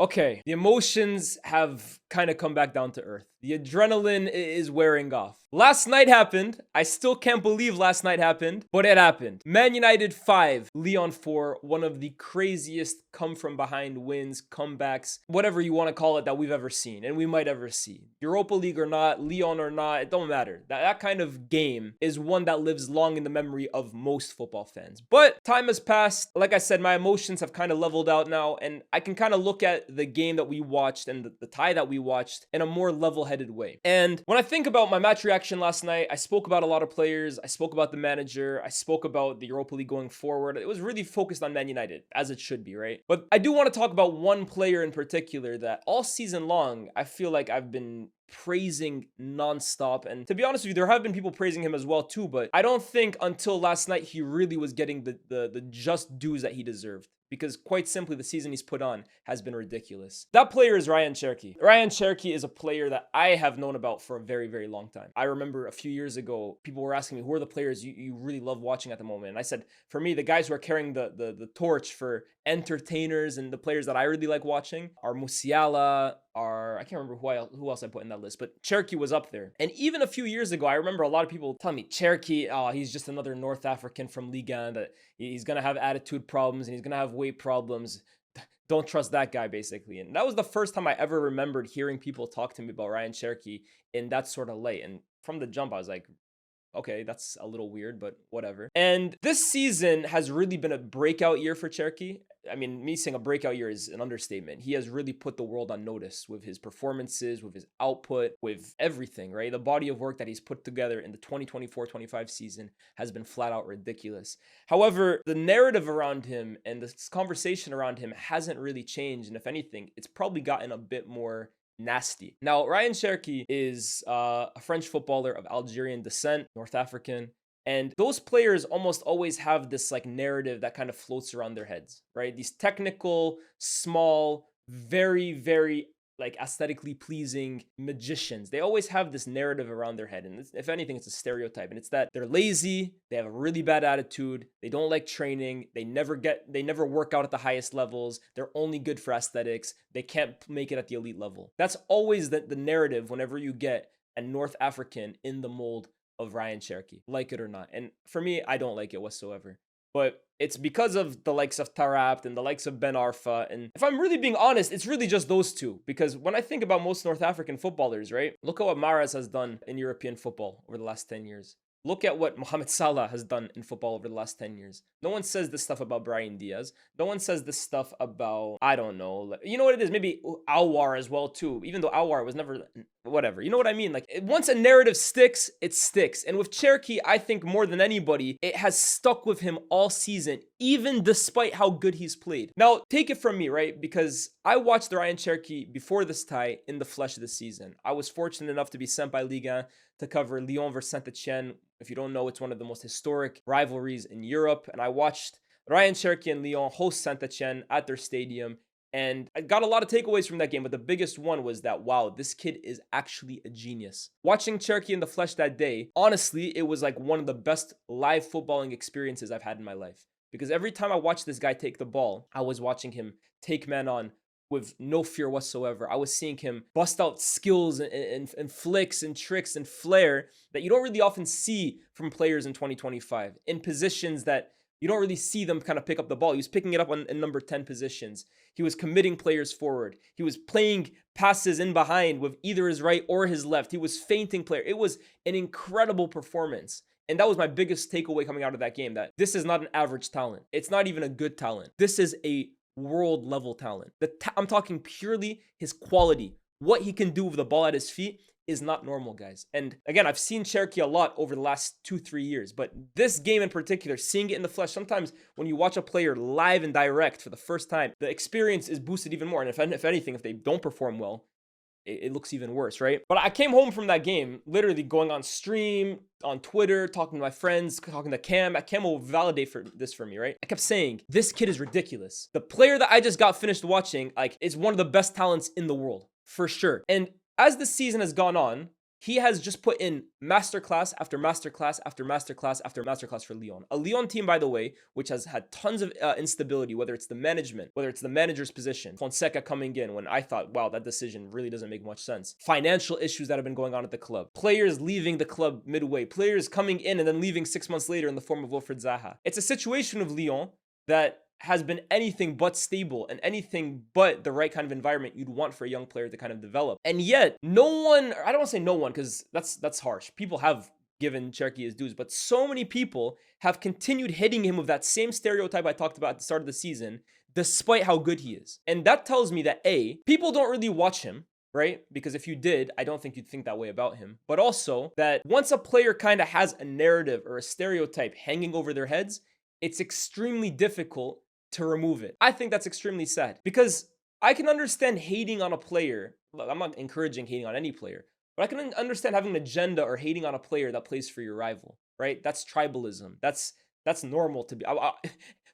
Okay, the emotions have kind of come back down to earth. The adrenaline is wearing off. Last night happened. I still can't believe last night happened, but it happened. Man United 5, Lyon 4, one of the craziest come from behind wins, comebacks, whatever you want to call it, that we've ever seen and we might ever see. Europa League or not, Lyon or not, it don't matter. That kind of game is one that lives long in the memory of most football fans. But time has passed. Like I said, my emotions have kind of leveled out now, and I can kind of look at the game that we watched and the tie that we watched in a more level-headed way. And when I think about my match reaction last night, I spoke about a lot of players. I spoke about the manager. I spoke about the Europa League going forward. It was really focused on Man United, as it should be, right? But I do want to talk about one player in particular that all season long, I feel like I've been praising nonstop. And to be honest with you, there have been people praising him as well too, but I don't think until last night he really was getting the just dues that he deserved. Because quite simply, the season he's put on has been ridiculous. That player is Rayan Cherki. Rayan Cherki is a player that I have known about for a very, very long time. I remember a few years ago, people were asking me, who are the players you really love watching at the moment? And I said, for me, the guys who are carrying the torch for entertainers and the players that I really like watching are Musiala, I can't remember who else I put in that list, but Cherki was up there. And even a few years ago, I remember a lot of people telling me, Cherki, he's just another North African from Liga, that he's going to have attitude problems and he's going to have weight problems. Don't trust that guy, basically. And that was the first time I ever remembered hearing people talk to me about Rayan Cherki in that sort of light. And from the jump, I was like, okay, that's a little weird, but whatever. And this season has really been a breakout year for Cherki. I mean, me saying a breakout year is an understatement. He has really put the world on notice with his performances, with his output, with everything, right? The body of work that he's put together in the 2024-25 season has been flat out ridiculous. However, the narrative around him and this conversation around him hasn't really changed. And if anything, it's probably gotten a bit more nasty. Now, Rayan Cherki is a French footballer of Algerian descent, North African. And those players almost always have this like narrative that kind of floats around their heads, right? These technical, small, very, very like aesthetically pleasing magicians. They always have this narrative around their head. And if anything, it's a stereotype. And it's that they're lazy, they have a really bad attitude, they don't like training, they never work out at the highest levels, they're only good for aesthetics, they can't make it at the elite level. That's always the narrative whenever you get a North African in the mold of Rayan Cherki, like it or not. And for me, I don't like it whatsoever. But it's because of the likes of Tarabt and the likes of Ben Arfa. And if I'm really being honest, it's really just those two. Because when I think about most North African footballers, right? Look at what Mahrez has done in European football over the last 10 years. Look at what Mohamed Salah has done in football over the last 10 years. No one says this stuff about Brahim Diaz. No one says this stuff about, I don't know. You know what it is? Maybe Aouar as well, too. Even though Aouar was never, whatever. You know what I mean? Like, once a narrative sticks, it sticks. And with Cherki, I think more than anybody, it has stuck with him all season, even despite how good he's played. Now, take it from me, right? Because I watched the Rayan Cherki before this tie in the flesh this season. I was fortunate enough to be sent by Liga to cover Lyon versus Saint-Etienne. If you don't know, it's one of the most historic rivalries in Europe. And I watched Rayan Cherki and Lyon host Saint-Etienne at their stadium. And I got a lot of takeaways from that game, but the biggest one was that, wow, this kid is actually a genius. Watching Cherki in the flesh that day, honestly, it was like one of the best live footballing experiences I've had in my life. Because every time I watched this guy take the ball, I was watching him take man on with no fear whatsoever. I was seeing him bust out skills and flicks and tricks and flair that you don't really often see from players in 2025 in positions that you don't really see them kind of pick up the ball. He was picking it up in number 10 positions. He was committing players forward. He was playing passes in behind with either his right or his left. He was feinting player. It was an incredible performance. And that was my biggest takeaway coming out of that game, that this is not an average talent. It's not even a good talent. This is a world level talent. I'm talking purely his quality. What he can do with the ball at his feet is not normal, guys. And again, I've seen Cherki a lot over the last 2-3 years, but this game in particular, seeing it in the flesh, sometimes when you watch a player live and direct for the first time, the experience is boosted even more. And if anything, if they don't perform well, it looks even worse, right? But I came home from that game, literally going on stream, on Twitter, talking to my friends, talking to Cam. Cam will validate this for me, right? I kept saying, this kid is ridiculous. The player that I just got finished watching, like, is one of the best talents in the world, for sure. And as the season has gone on, he has just put in masterclass after masterclass after masterclass after masterclass for Lyon. A Lyon team, by the way, which has had tons of instability, whether it's the management, whether it's the manager's position, Fonseca coming in when I thought, wow, that decision really doesn't make much sense. Financial issues that have been going on at the club. Players leaving the club midway. Players coming in and then leaving 6 months later in the form of Wilfried Zaha. It's a situation of Lyon that has been anything but stable and anything but the right kind of environment you'd want for a young player to kind of develop. And yet, no one, I don't want to say no one because that's harsh. People have given Cherki his dues, but so many people have continued hitting him with that same stereotype I talked about at the start of the season, despite how good he is. And that tells me that A, people don't really watch him, right? Because if you did, I don't think you'd think that way about him. But also that once a player kind of has a narrative or a stereotype hanging over their heads, it's extremely difficult to remove it. I think that's extremely sad because I can understand hating on a player. Look, I'm not encouraging hating on any player, but I can understand having an agenda or hating on a player that plays for your rival, right? That's tribalism. That's normal to be.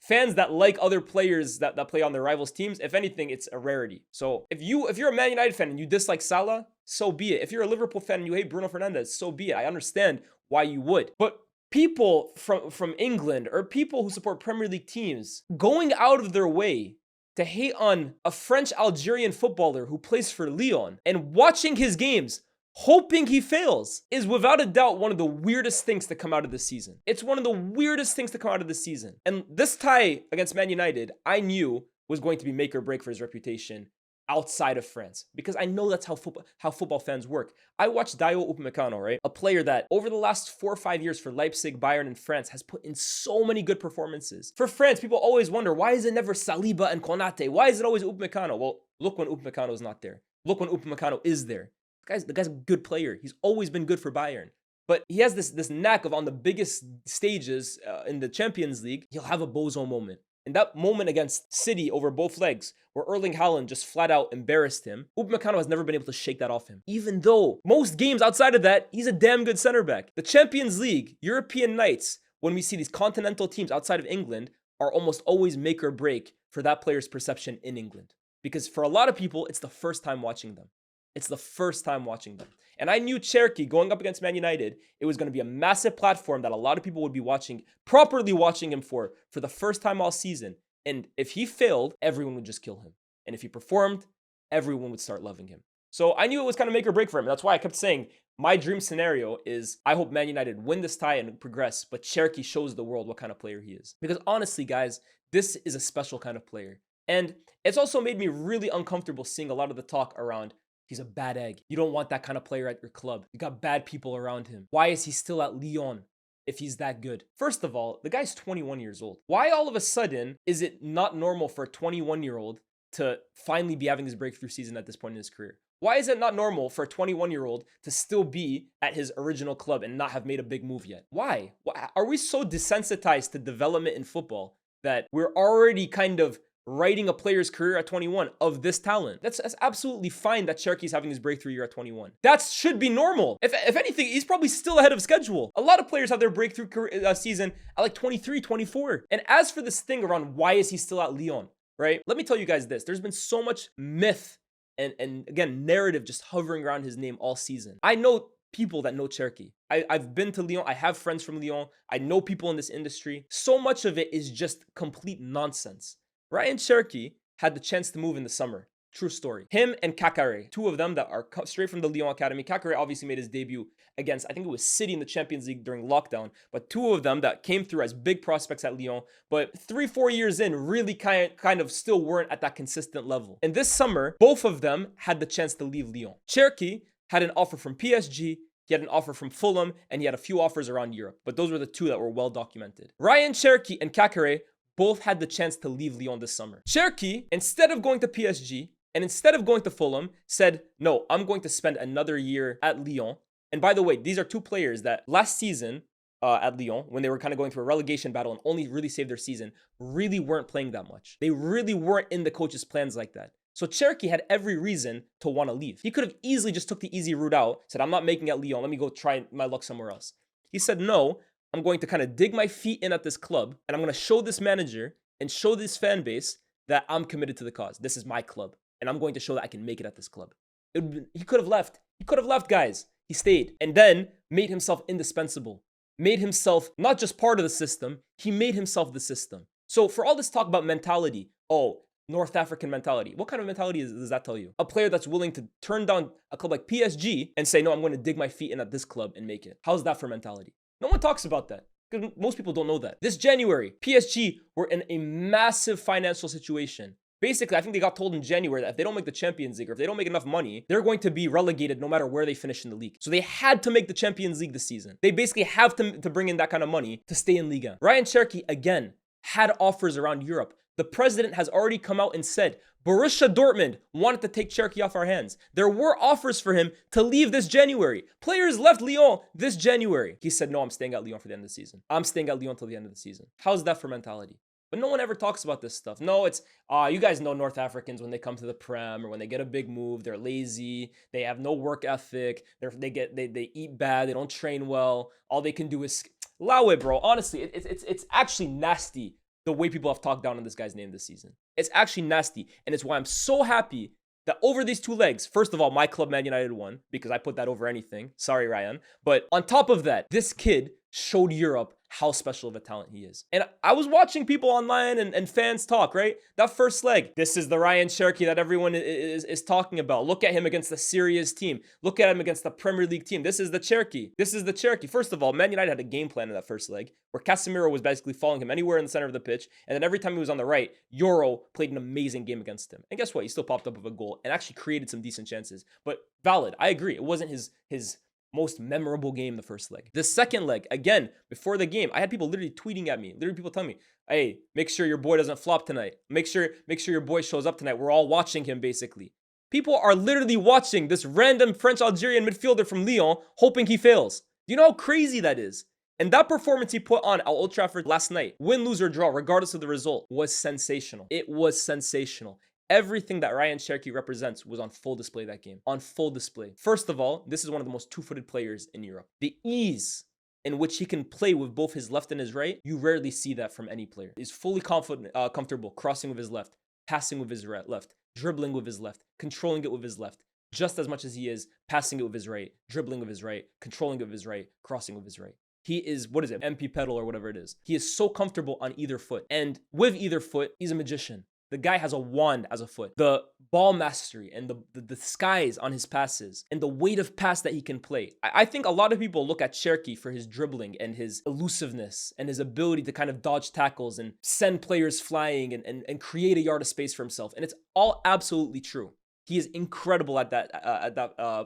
Fans that like other players that play on their rivals' teams, if anything, it's a rarity. So if you're a Man United fan and you dislike Salah, so be it. If you're a Liverpool fan and you hate Bruno Fernandes, so be it. I understand why you would. But people from England or people who support Premier League teams going out of their way to hate on a French Algerian footballer who plays for Lyon and watching his games, hoping he fails, is without a doubt one of the weirdest things to come out of this season. It's one of the weirdest things to come out of this season. And this tie against Man United, I knew was going to be make or break for his reputation outside of France, because I know that's how football fans work. I watched Dayot Upamecano, right? A player that over the last 4 or 5 years for Leipzig, Bayern, and France has put in so many good performances. For France, people always wonder, why is it never Saliba and Konate? Why is it always Upamecano? Well, look when Upamecano is not there. Look when Upamecano is there. The guy's a good player. He's always been good for Bayern. But he has this knack of on the biggest stages in the Champions League, he'll have a bozo moment. And that moment against City over both legs, where Erling Haaland just flat out embarrassed him, Upamecano has never been able to shake that off him. Even though most games outside of that, he's a damn good center back. The Champions League, European nights, when we see these continental teams outside of England, are almost always make or break for that player's perception in England. Because for a lot of people, it's the first time watching them. It's the first time watching them. And I knew Cherki going up against Man United, it was going to be a massive platform that a lot of people would be watching, properly watching him for the first time all season. And if he failed, everyone would just kill him. And if he performed, everyone would start loving him. So I knew it was kind of make or break for him. That's why I kept saying my dream scenario is I hope Man United win this tie and progress, but Cherki shows the world what kind of player he is. Because honestly, guys, this is a special kind of player. And it's also made me really uncomfortable seeing a lot of the talk around he's a bad egg. You don't want that kind of player at your club. You got bad people around him. Why is he still at Lyon if he's that good? First of all, the guy's 21 years old. Why all of a sudden is it not normal for a 21-year-old to finally be having his breakthrough season at this point in his career? Why is it not normal for a 21-year-old to still be at his original club and not have made a big move yet? Why? Are we so desensitized to development in football that we're already kind of writing a player's career at 21 of this talent? That's absolutely fine that Cherki's having his breakthrough year at 21. That should be normal. If anything, he's probably still ahead of schedule. A lot of players have their breakthrough career, season at like 23, 24. And as for this thing around why is he still at Lyon, right? Let me tell you guys this. There's been so much myth and again, narrative just hovering around his name all season. I know people that know Cherki. I've been to Lyon. I have friends from Lyon. I know people in this industry. So much of it is just complete nonsense. Rayan Cherki had the chance to move in the summer. True story. Him and Kakare, two of them that are straight from the Lyon Academy. Kakare obviously made his debut against, I think it was City in the Champions League during lockdown, but two of them that came through as big prospects at Lyon, but 3-4 years in really kind of still weren't at that consistent level. And this summer, both of them had the chance to leave Lyon. Cherki had an offer from PSG, he had an offer from Fulham, and he had a few offers around Europe, but those were the two that were well documented. Rayan Cherki and Kakare both had the chance to leave Lyon this summer. Cherki, instead of going to PSG and instead of going to Fulham, said, no, I'm going to spend another year at Lyon. And by the way, these are two players that last season at Lyon, when they were kind of going through a relegation battle and only really saved their season, really weren't playing that much. They really weren't in the coach's plans like that. So Cherki had every reason to want to leave. He could have easily just took the easy route out, said, I'm not making it at Lyon, let me go try my luck somewhere else. He said, no, I'm going to kind of dig my feet in at this club, and I'm going to show this manager and show this fan base that I'm committed to the cause. This is my club, and I'm going to show that I can make it at this club. He could have left. He could have left, guys. He stayed and then made himself indispensable. Made himself not just part of the system, he made himself the system. So for all this talk about mentality, oh, North African mentality. What kind of mentality does that tell you? A player that's willing to turn down a club like PSG and say, no, I'm going to dig my feet in at this club and make it. How's that for mentality? No one talks about that because most people don't know that. This January, PSG were in a massive financial situation. Basically, I think they got told in January that if they don't make the Champions League or if they don't make enough money, they're going to be relegated no matter where they finish in the league. So they had to make the Champions League this season. They basically have to bring in that kind of money to stay in Liga. Rayan Cherki, again, had offers around Europe. The president has already come out and said, Borussia Dortmund wanted to take Cherki off our hands. There were offers for him to leave this January. Players left Lyon this January. He said, no, I'm staying at Lyon for the end of the season. I'm staying at Lyon until the end of the season. How's that for mentality? But no one ever talks about this stuff. No, it's, you guys know North Africans when they come to the Prem or when they get a big move, they're lazy, they have no work ethic, they eat bad, they don't train well. All they can do is, allow it, bro. Honestly, it's actually nasty the way people have talked down on this guy's name this season. It's actually nasty. And it's why I'm so happy that over these two legs, first of all, my club, Man United, won because I put that over anything. Sorry, Ryan. But on top of that, this kid showed Europe how special of a talent he is. And I was watching people online and fans talk, right? That first leg, this is the Rayan Cherki that everyone is talking about. Look at him against the Syria's team. Look at him against the Premier League team. This is the Cherki. This is the Cherki. First of all, Man United had a game plan in that first leg where Casemiro was basically following him anywhere in the center of the pitch. And then every time he was on the right, Euro played an amazing game against him. And guess what? He still popped up with a goal and actually created some decent chances. But valid. I agree. It wasn't his most memorable game the first leg. The second leg, again, before the game, I had people literally tweeting at me, people telling me, hey, make sure your boy doesn't flop tonight. Make sure your boy shows up tonight. We're all watching him, basically. People are literally watching this random French-Algerian midfielder from Lyon, hoping he fails. Do you know how crazy that is? And that performance he put on at Old Trafford last night, win, lose, or draw, regardless of the result, was sensational. It was sensational. Everything that Rayan Cherki represents was on full display that game. On full display. First of all, this is one of the most two-footed players in Europe. The ease in which he can play with both his left and his right, you rarely see that from any player. He's fully comfortable crossing with his left, passing with his left, dribbling with his left, controlling it with his left, just as much as he is passing it with his right, dribbling with his right, controlling it with his right, crossing with his right. He is, MP pedal or whatever it is. He is so comfortable on either foot. And with either foot, he's a magician. The guy has a wand as a foot. The ball mastery and the skies on his passes and the weight of pass that he can play. I think a lot of people look at Cherki for his dribbling and his elusiveness and his ability to kind of dodge tackles and send players flying and create a yard of space for himself. And it's all absolutely true. He is incredible at that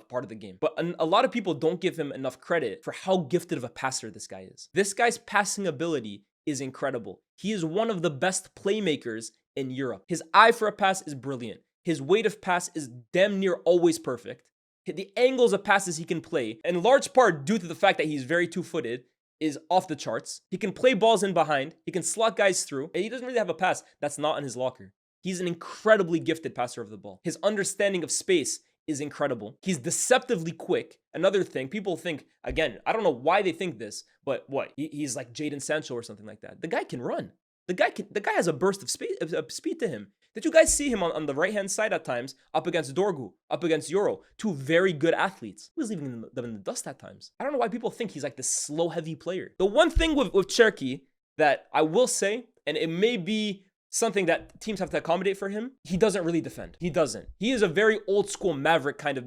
part of the game. But a lot of people don't give him enough credit for how gifted of a passer this guy is. This guy's passing ability is incredible. He is one of the best playmakers in Europe. His eye for a pass is brilliant. His weight of pass is damn near always perfect. The angles of passes he can play, in large part due to the fact that he's very two-footed, is off the charts. He can play balls in behind. He can slot guys through. And he doesn't really have a pass that's not in his locker. He's an incredibly gifted passer of the ball. His understanding of space is incredible. He's deceptively quick. Another thing, people think, again, I don't know why they think this, but what? He's like Jadon Sancho or something like that. The guy can run. The guy has a burst of speed to him. Did you guys see him on the right-hand side at times, up against Dorgu, up against Euro? Two very good athletes. He was leaving them in the dust at times. I don't know why people think he's like this slow, heavy player. The one thing with Cherki that I will say, and it may be something that teams have to accommodate for him, he doesn't really defend. He doesn't. He is a very old school maverick kind of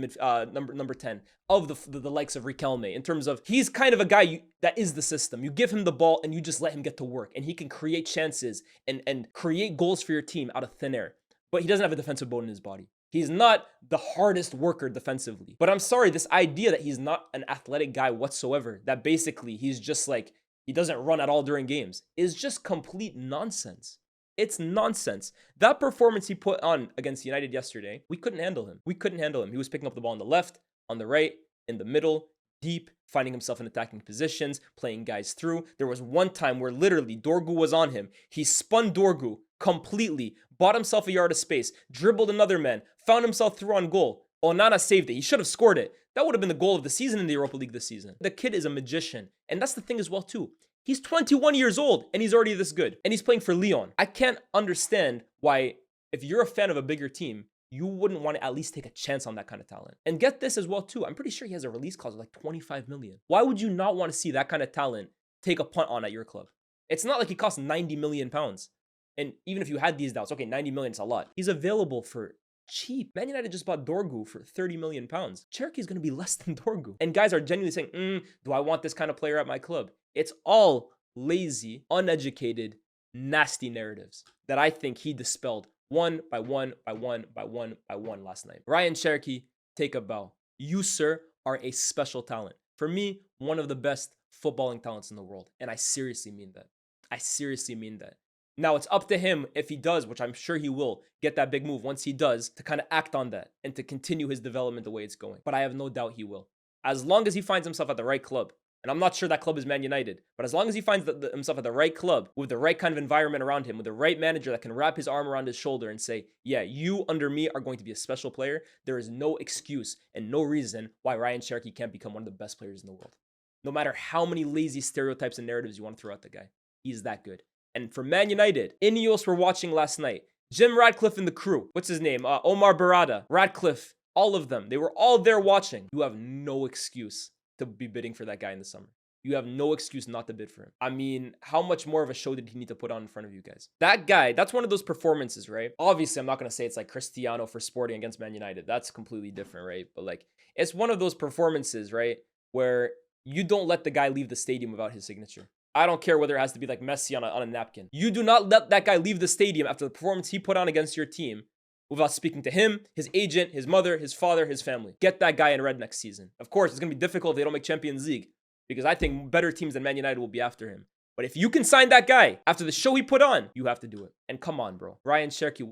number 10 of the likes of Riquelme, in terms of he's kind of a guy that is the system. You give him the ball and you just let him get to work, and he can create chances and create goals for your team out of thin air. But he doesn't have a defensive bone in his body. He's not the hardest worker defensively. But I'm sorry, this idea that he's not an athletic guy whatsoever, that basically he's just like, he doesn't run at all during games, is just complete nonsense. It's nonsense. That performance he put on against United yesterday, we couldn't handle him. We couldn't handle him. He was picking up the ball on the left, on the right, in the middle, deep, finding himself in attacking positions, playing guys through. There was one time where literally Dorgu was on him. He spun Dorgu completely, bought himself a yard of space, dribbled another man, found himself through on goal. Onana saved it. He should have scored it. That would have been the goal of the season in the Europa League this season. The kid is a magician. And that's the thing as well too. He's 21 years old and he's already this good. And he's playing for Lyon. I can't understand why, if you're a fan of a bigger team, you wouldn't want to at least take a chance on that kind of talent. And get this as well too. I'm pretty sure he has a release clause of like 25 million. Why would you not want to see that kind of talent take a punt on at your club? It's not like he costs 90 million pounds. And even if you had these doubts, okay, 90 million is a lot. He's available for cheap. Man United just bought Dorgu for 30 million pounds. Cherki is going to be less than Dorgu. And guys are genuinely saying, do I want this kind of player at my club? It's all lazy, uneducated, nasty narratives that I think he dispelled one by one last night. Rayan Cherki, take a bow. You, sir, are a special talent. For me, one of the best footballing talents in the world. And I seriously mean that. I seriously mean that. Now, it's up to him if he does, which I'm sure he will, get that big move once he does, to kind of act on that and to continue his development the way it's going. But I have no doubt he will. As long as he finds himself at the right club, and I'm not sure that club is Man United, but as long as he finds himself at the right club, with the right kind of environment around him, with the right manager that can wrap his arm around his shoulder and say, yeah, you under me are going to be a special player, there is no excuse and no reason why Rayan Cherki can't become one of the best players in the world. No matter how many lazy stereotypes and narratives you want to throw at the guy, he's that good. And for Man United, Ineos were watching last night. Jim Ratcliffe and the crew. What's his name? Omar Barada, Ratcliffe, all of them. They were all there watching. You have no excuse to be bidding for that guy in the summer. You have no excuse not to bid for him. I mean, how much more of a show did he need to put on in front of you guys? That guy, that's one of those performances, right? Obviously, I'm not going to say it's like Cristiano for Sporting against Man United. That's completely different, right? But like, it's one of those performances, right? Where you don't let the guy leave the stadium without his signature. I don't care whether it has to be like Messi on a napkin. You do not let that guy leave the stadium after the performance he put on against your team without speaking to him, his agent, his mother, his father, his family. Get that guy in red next season. Of course, it's going to be difficult if they don't make Champions League, because I think better teams than Man United will be after him. But if you can sign that guy after the show he put on, you have to do it. And come on, bro. Rayan Cherki,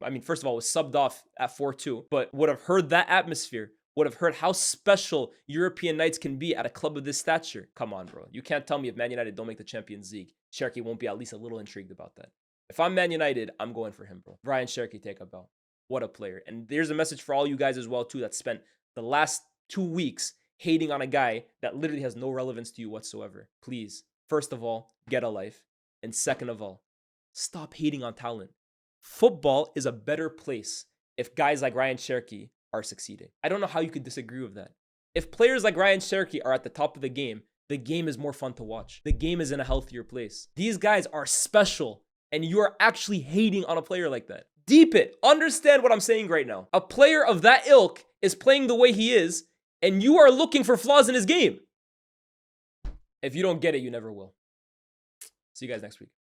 I mean, first of all, was subbed off at 4-2, but would have heard that atmosphere, would have heard how special European nights can be at a club of this stature. Come on, bro. You can't tell me if Man United don't make the Champions League, Cherki won't be at least a little intrigued about that. If I'm Man United, I'm going for him, bro. Rayan Cherki, take a bow. What a player. And there's a message for all you guys as well, too, that spent the last 2 weeks hating on a guy that literally has no relevance to you whatsoever. Please, first of all, get a life. And second of all, stop hating on talent. Football is a better place if guys like Rayan Cherki are succeeding. I don't know how you could disagree with that. If players like Rayan Cherki are at the top of the game is more fun to watch. The game is in a healthier place. These guys are special, and you are actually hating on a player like that. Deep it. Understand what I'm saying right now. A player of that ilk is playing the way he is, and you are looking for flaws in his game. If you don't get it, you never will. See you guys next week.